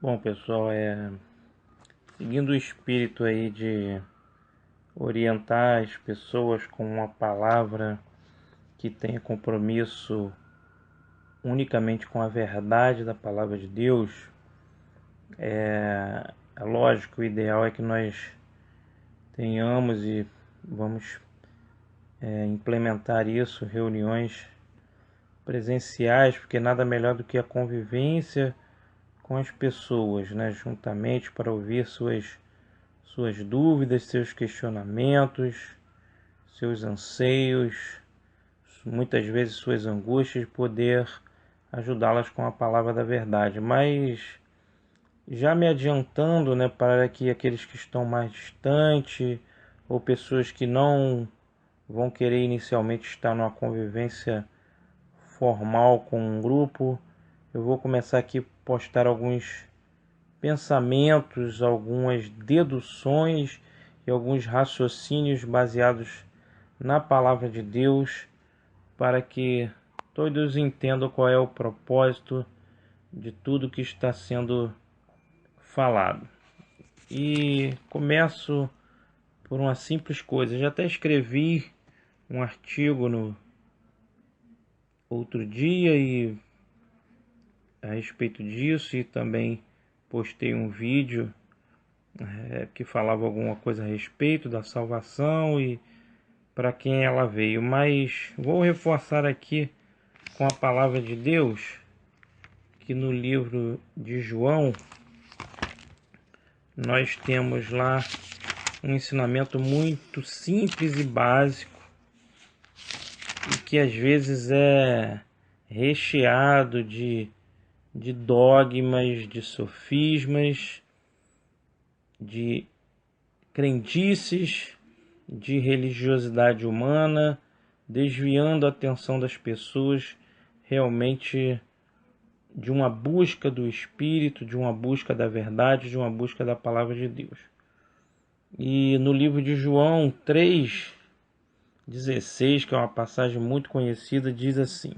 Bom, pessoal, seguindo o espírito aí de orientar as pessoas com uma palavra que tenha compromisso unicamente com a verdade da palavra de Deus, é lógico, o ideal é que nós tenhamos e vamos implementar isso, reuniões presenciais, porque nada melhor do que a convivência com as pessoas, né, juntamente para ouvir suas dúvidas, seus questionamentos, seus anseios, muitas vezes suas angústias, poder ajudá-las com a palavra da verdade. Mas já me adiantando, né, para que aqueles que estão mais distantes ou pessoas que não vão querer inicialmente estar numa convivência formal com um grupo, eu vou começar aqui a postar alguns pensamentos, algumas deduções e alguns raciocínios baseados na palavra de Deus, para que todos entendam qual é o propósito de tudo que está sendo falado. E começo por uma simples coisa. Eu já até escrevi um artigo no outro dia e a respeito disso, e também postei um vídeo que falava alguma coisa a respeito da salvação e para quem ela veio, mas vou reforçar aqui com a palavra de Deus, que no livro de João nós temos lá um ensinamento muito simples e básico, e que às vezes é recheado de dogmas, de sofismas, de crendices, de religiosidade humana, desviando a atenção das pessoas realmente de uma busca do Espírito, de uma busca da verdade, de uma busca da palavra de Deus. E no livro de João 3,16, que é uma passagem muito conhecida, diz assim: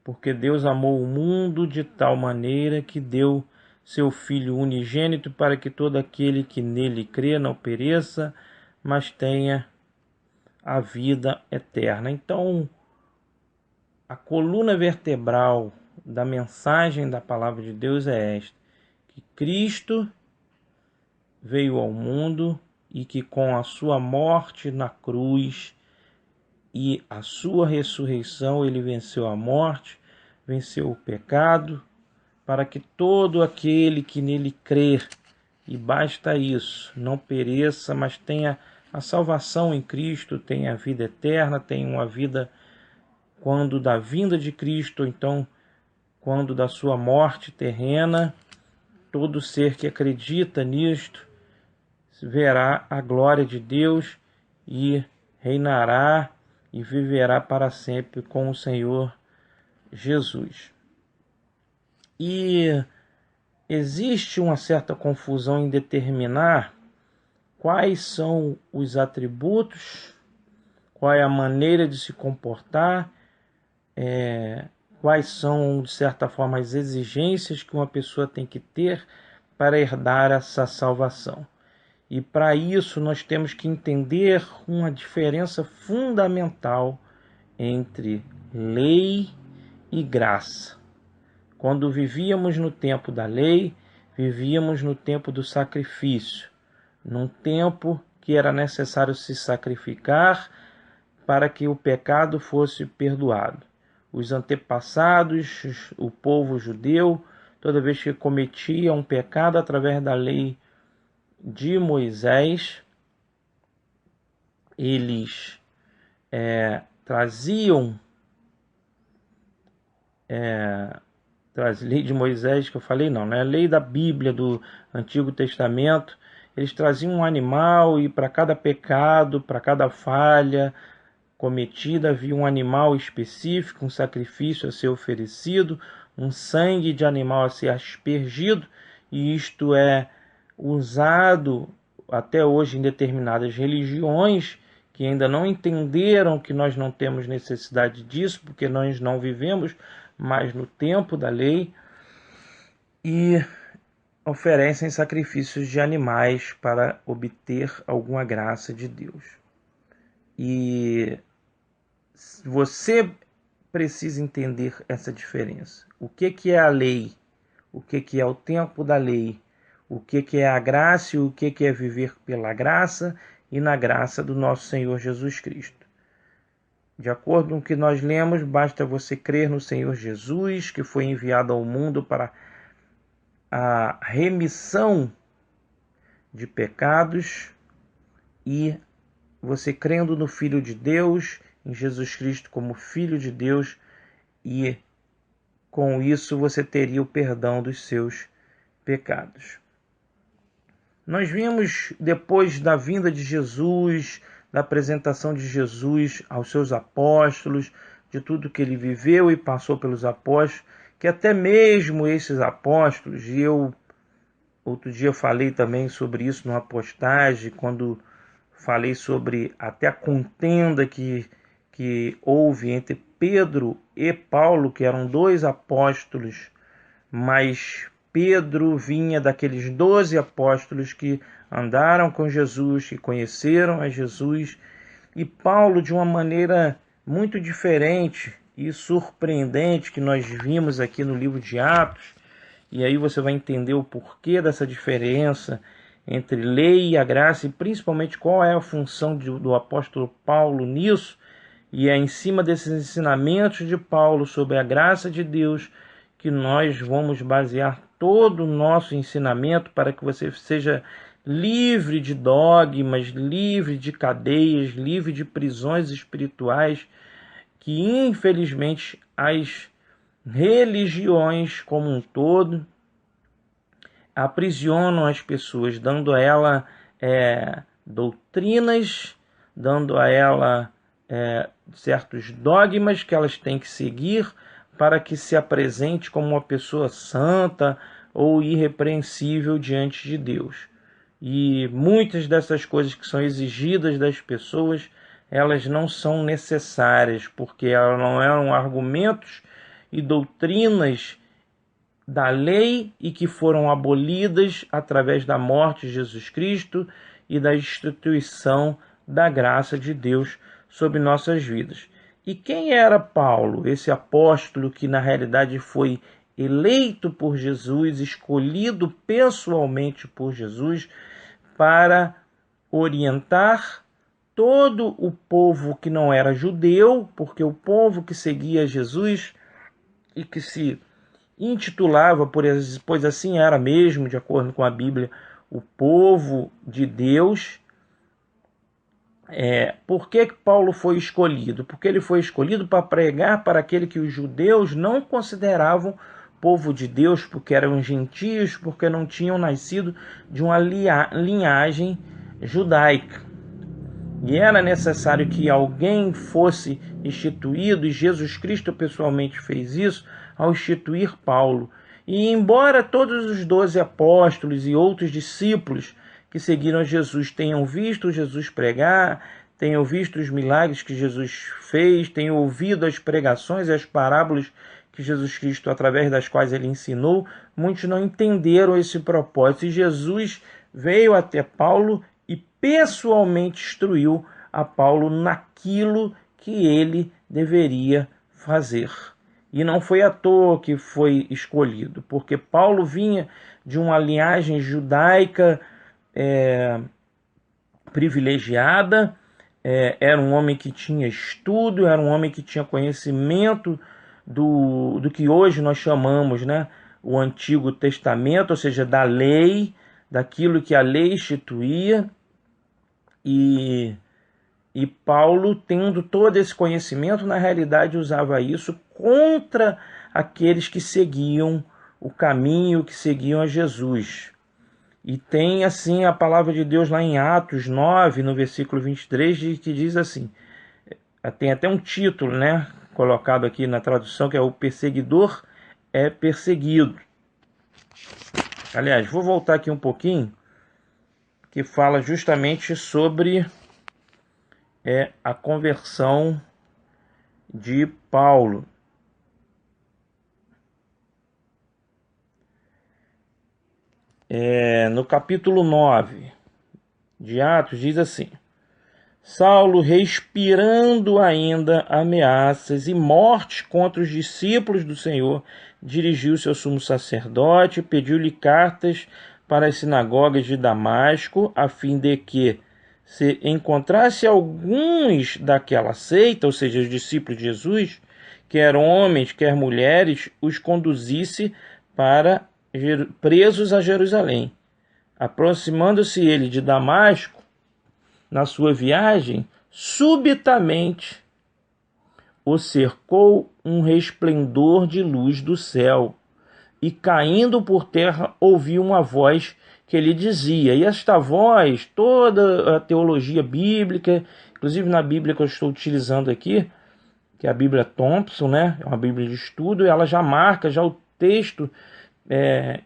porque Deus amou o mundo de tal maneira que deu seu Filho unigênito, para que todo aquele que nele crê não pereça, mas tenha a vida eterna. Então, a coluna vertebral da mensagem da palavra de Deus é esta: que Cristo veio ao mundo e que com a sua morte na cruz e a sua ressurreição ele venceu a morte, venceu o pecado, para que todo aquele que nele crer, e basta isso, não pereça, mas tenha a salvação em Cristo, tenha a vida eterna, tenha uma vida quando da vinda de Cristo, então quando da sua morte terrena. Todo ser que acredita nisto verá a glória de Deus e reinará e viverá para sempre com o Senhor Jesus. E existe uma certa confusão em determinar quais são os atributos, qual é a maneira de se comportar, quais são, de certa forma, as exigências que uma pessoa tem que ter para herdar essa salvação. E para isso nós temos que entender uma diferença fundamental entre lei e graça. Quando vivíamos no tempo da lei, vivíamos no tempo do sacrifício, num tempo que era necessário se sacrificar para que o pecado fosse perdoado. Os antepassados, o povo judeu, toda vez que cometia um pecado através da lei de Moisés, eles traziam lei de Moisés, que eu falei, não é a lei da Bíblia, do Antigo Testamento. Eles traziam um animal e para cada pecado, para cada falha cometida, havia um animal específico, um sacrifício a ser oferecido, um sangue de animal a ser aspergido, e isto é usado até hoje em determinadas religiões que ainda não entenderam que nós não temos necessidade disso, porque nós não vivemos mais no tempo da lei. E oferecem sacrifícios de animais para obter alguma graça de Deus. E você precisa entender essa diferença. O que é a lei? O que é o tempo da lei? O que é a graça e o que é viver pela graça e na graça do nosso Senhor Jesus Cristo. De acordo com o que nós lemos, basta você crer no Senhor Jesus, que foi enviado ao mundo para a remissão de pecados, e você crendo no Filho de Deus, em Jesus Cristo como Filho de Deus, e com isso você teria o perdão dos seus pecados. Nós vimos, depois da vinda de Jesus, da apresentação de Jesus aos seus apóstolos, de tudo que ele viveu e passou pelos apóstolos, que até mesmo esses apóstolos, e eu outro dia falei também sobre isso numa postagem, quando falei sobre até a contenda que houve entre Pedro e Paulo, que eram dois apóstolos, mas Pedro vinha daqueles 12 apóstolos que andaram com Jesus, que conheceram a Jesus, e Paulo, de uma maneira muito diferente e surpreendente, que nós vimos aqui no livro de Atos, e aí você vai entender o porquê dessa diferença entre lei e a graça, e principalmente qual é a função do apóstolo Paulo nisso. E é em cima desses ensinamentos de Paulo sobre a graça de Deus que nós vamos basear todo o nosso ensinamento, para que você seja livre de dogmas, livre de cadeias, livre de prisões espirituais que infelizmente as religiões como um todo aprisionam as pessoas, dando a ela doutrinas, dando a ela certos dogmas que elas têm que seguir para que se apresente como uma pessoa santa ou irrepreensível diante de Deus. E muitas dessas coisas que são exigidas das pessoas, elas não são necessárias, porque elas não eram argumentos e doutrinas da lei e que foram abolidas através da morte de Jesus Cristo e da instituição da graça de Deus sobre nossas vidas. E quem era Paulo, esse apóstolo que na realidade foi eleito por Jesus, escolhido pessoalmente por Jesus para orientar todo o povo que não era judeu, porque o povo que seguia Jesus e que se intitulava, pois assim era mesmo, de acordo com a Bíblia, o povo de Deus. Por que Paulo foi escolhido? Porque ele foi escolhido para pregar para aquele que os judeus não consideravam povo de Deus, porque eram gentios, porque não tinham nascido de uma linhagem judaica. E era necessário que alguém fosse instituído, e Jesus Cristo pessoalmente fez isso ao instituir Paulo. E embora todos os 12 apóstolos e outros discípulos que seguiram Jesus tenham visto Jesus pregar, tenham visto os milagres que Jesus fez, tenham ouvido as pregações e as parábolas que Jesus Cristo, através das quais ele ensinou, muitos não entenderam esse propósito. E Jesus veio até Paulo e pessoalmente instruiu a Paulo naquilo que ele deveria fazer. E não foi à toa que foi escolhido, porque Paulo vinha de uma linhagem judaica privilegiada, era um homem que tinha estudo, era um homem que tinha conhecimento do que hoje nós chamamos, né, o Antigo Testamento, ou seja, da lei, daquilo que a lei instituía. E Paulo, tendo todo esse conhecimento, na realidade usava isso contra aqueles que seguiam o caminho, que seguiam a Jesus. E tem assim a palavra de Deus lá em Atos 9, no versículo 23, que diz assim, tem até um título, né, colocado aqui na tradução, que é o perseguidor é perseguido. Aliás, vou voltar aqui um pouquinho, que fala justamente sobre a conversão de Paulo. no capítulo 9 de Atos, diz assim: Saulo, respirando ainda ameaças e mortes contra os discípulos do Senhor, dirigiu-se ao sumo sacerdote e pediu-lhe cartas para as sinagogas de Damasco, a fim de que, se encontrasse alguns daquela seita, ou seja, os discípulos de Jesus, quer homens, quer mulheres, os conduzisse para presos a Jerusalém. Aproximando-se ele de Damasco, na sua viagem, subitamente o cercou um resplendor de luz do céu, e caindo por terra ouviu uma voz que lhe dizia, e esta voz, toda a teologia bíblica, inclusive na Bíblia que eu estou utilizando aqui, que é a Bíblia Thompson, né? É uma Bíblia de estudo, ela já marca já o texto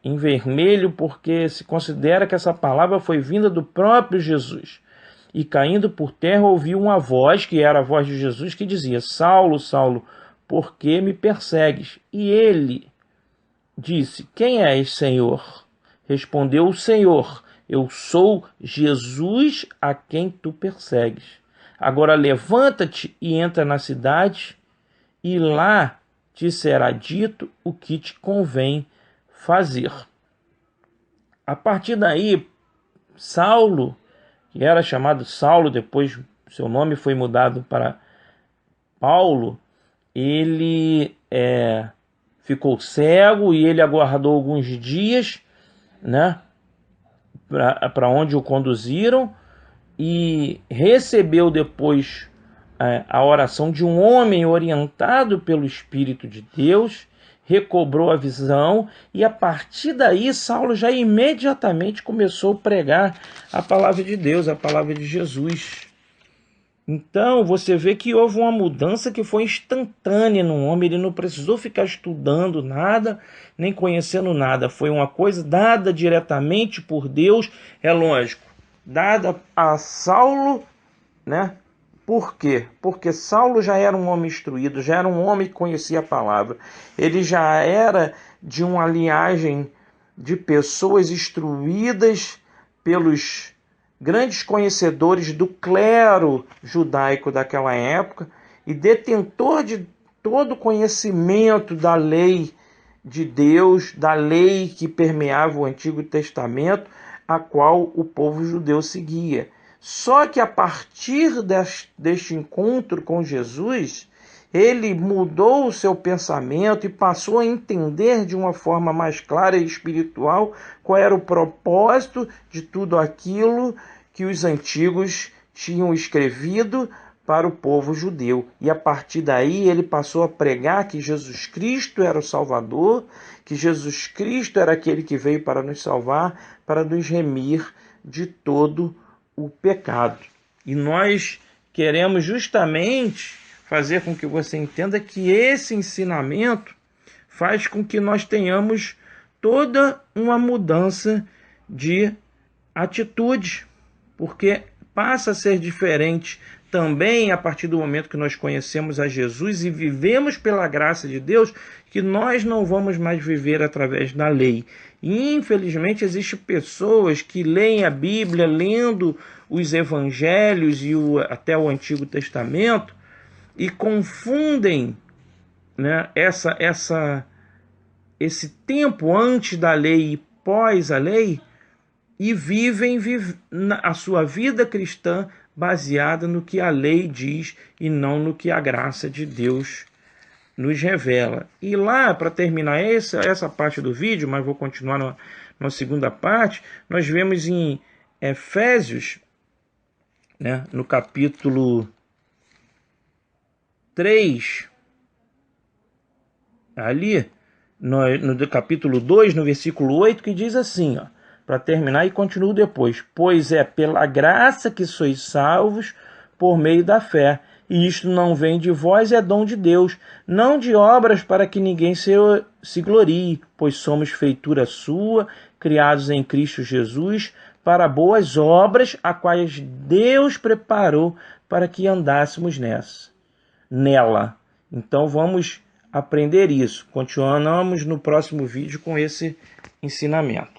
em vermelho, porque se considera que essa palavra foi vinda do próprio Jesus. E caindo por terra ouviu uma voz, que era a voz de Jesus, que dizia: Saulo, Saulo, por que me persegues? E ele disse: Quem és, Senhor? Respondeu o Senhor: Eu sou Jesus a quem tu persegues. Agora levanta-te e entra na cidade, e lá te será dito o que te convém fazer. A partir daí, Saulo, que era chamado Saulo, depois seu nome foi mudado para Paulo, ele ficou cego e ele aguardou alguns dias, né, para onde o conduziram, e recebeu depois a oração de um homem orientado pelo Espírito de Deus, recobrou a visão, e a partir daí Saulo já imediatamente começou a pregar a palavra de Deus, a palavra de Jesus. Então você vê que houve uma mudança que foi instantânea no homem, ele não precisou ficar estudando nada, nem conhecendo nada, foi uma coisa dada diretamente por Deus, é lógico, dada a Saulo, né? Por quê? Porque Saulo já era um homem instruído, já era um homem que conhecia a palavra. Ele já era de uma linhagem de pessoas instruídas pelos grandes conhecedores do clero judaico daquela época e detentor de todo o conhecimento da lei de Deus, da lei que permeava o Antigo Testamento, a qual o povo judeu seguia. Só que a partir deste encontro com Jesus, ele mudou o seu pensamento e passou a entender de uma forma mais clara e espiritual qual era o propósito de tudo aquilo que os antigos tinham escrevido para o povo judeu. E a partir daí ele passou a pregar que Jesus Cristo era o Salvador, que Jesus Cristo era aquele que veio para nos salvar, para nos remir de todo o pecado. E nós queremos justamente fazer com que você entenda que esse ensinamento faz com que nós tenhamos toda uma mudança de atitude, porque passa a ser diferente também a partir do momento que nós conhecemos a Jesus e vivemos pela graça de Deus, que nós não vamos mais viver através da lei. E, infelizmente, existem pessoas que leem a Bíblia, lendo os evangelhos e até o Antigo Testamento, e confundem, né, esse tempo antes da lei e pós a lei, e vivem a sua vida cristã baseada no que a lei diz e não no que a graça de Deus nos revela. E lá, para terminar essa parte do vídeo, mas vou continuar na segunda parte, nós vemos em Efésios, né, no capítulo 3, ali, no capítulo 2, no versículo 8, que diz assim, ó, para terminar, e continuo depois: pois é pela graça que sois salvos por meio da fé, e isto não vem de vós, é dom de Deus, não de obras para que ninguém se glorie, pois somos feitura sua, criados em Cristo Jesus, para boas obras, a quais Deus preparou para que andássemos nela. Então vamos aprender isso. Continuamos no próximo vídeo com esse ensinamento.